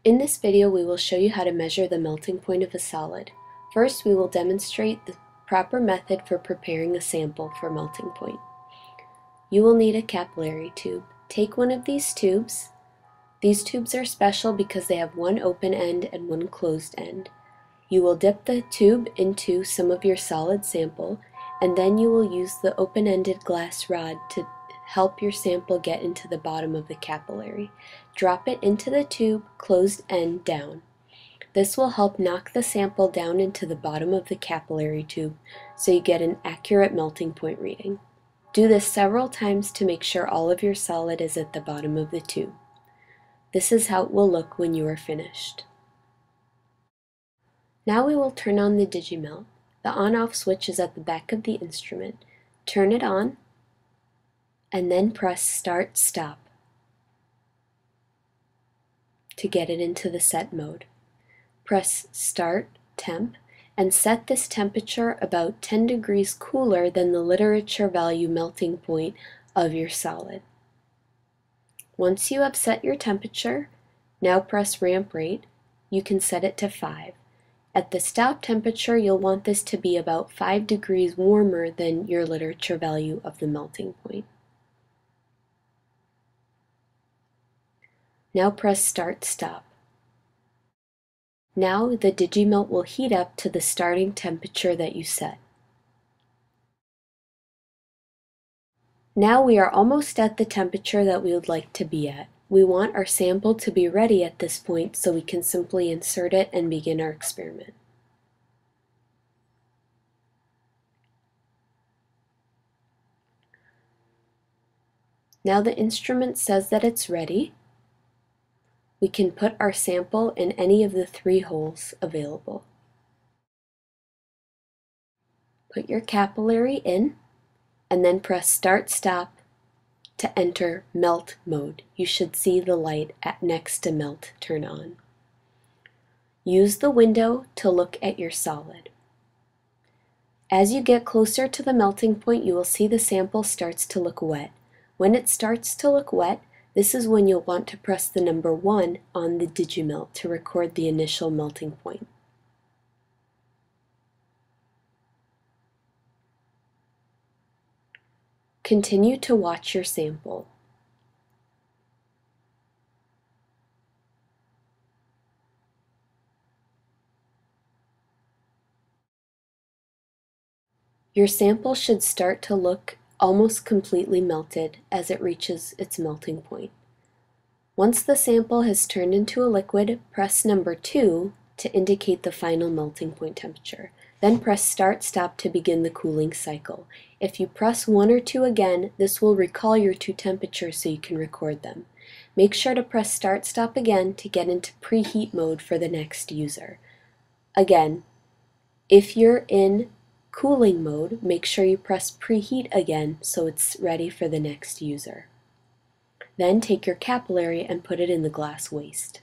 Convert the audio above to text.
In this video, we will show you how to measure the melting point of a solid. First, we will demonstrate the proper method for preparing a sample for melting point. You will need a capillary tube. Take one of these tubes. These tubes are special because they have one open end and one closed end. You will dip the tube into some of your solid sample, and then you will use the open-ended glass rod to help your sample get into the bottom of the capillary. Drop it into the tube, closed end down. This will help knock the sample down into the bottom of the capillary tube so you get an accurate melting point reading. Do this several times to make sure all of your solid is at the bottom of the tube. This is how it will look when you are finished. Now we will turn on the DigiMelt. The on-off switch is at the back of the instrument. Turn it on, and then press Start/Stop to get it into the set mode. Press Start Temp and set this temperature about 10 degrees cooler than the literature value melting point of your solid. Once you have set your temperature, now press Ramp Rate. You can set it to 5. At the stop temperature, you'll want this to be about 5 degrees warmer than your literature value of the melting point. Now press Start/Stop. Now the DigiMelt will heat up to the starting temperature that you set. Now we are almost at the temperature that we would like to be at. We want our sample to be ready at this point so we can simply insert it and begin our experiment. Now the instrument says that it's ready. We can put our sample in any of the 3 holes available. Put your capillary in and then press Start/Stop to enter melt mode. You should see the light next to melt turn on. Use the window to look at your solid. As you get closer to the melting point, you will see the sample starts to look wet. When it starts to look wet, this is when you'll want to press the number 1 on the DigiMelt to record the initial melting point. Continue to watch your sample. Your sample should start to look almost completely melted as it reaches its melting point. Once the sample has turned into a liquid, press number 2 to indicate the final melting point temperature. Then press Start/Stop to begin the cooling cycle. If you press 1 or 2 again, this will recall your 2 temperatures so you can record them. Make sure to press Start/Stop again to get into preheat mode for the next user. Again, if you're in cooling mode, make sure you press preheat again so it's ready for the next user. Then take your capillary and put it in the glass waste.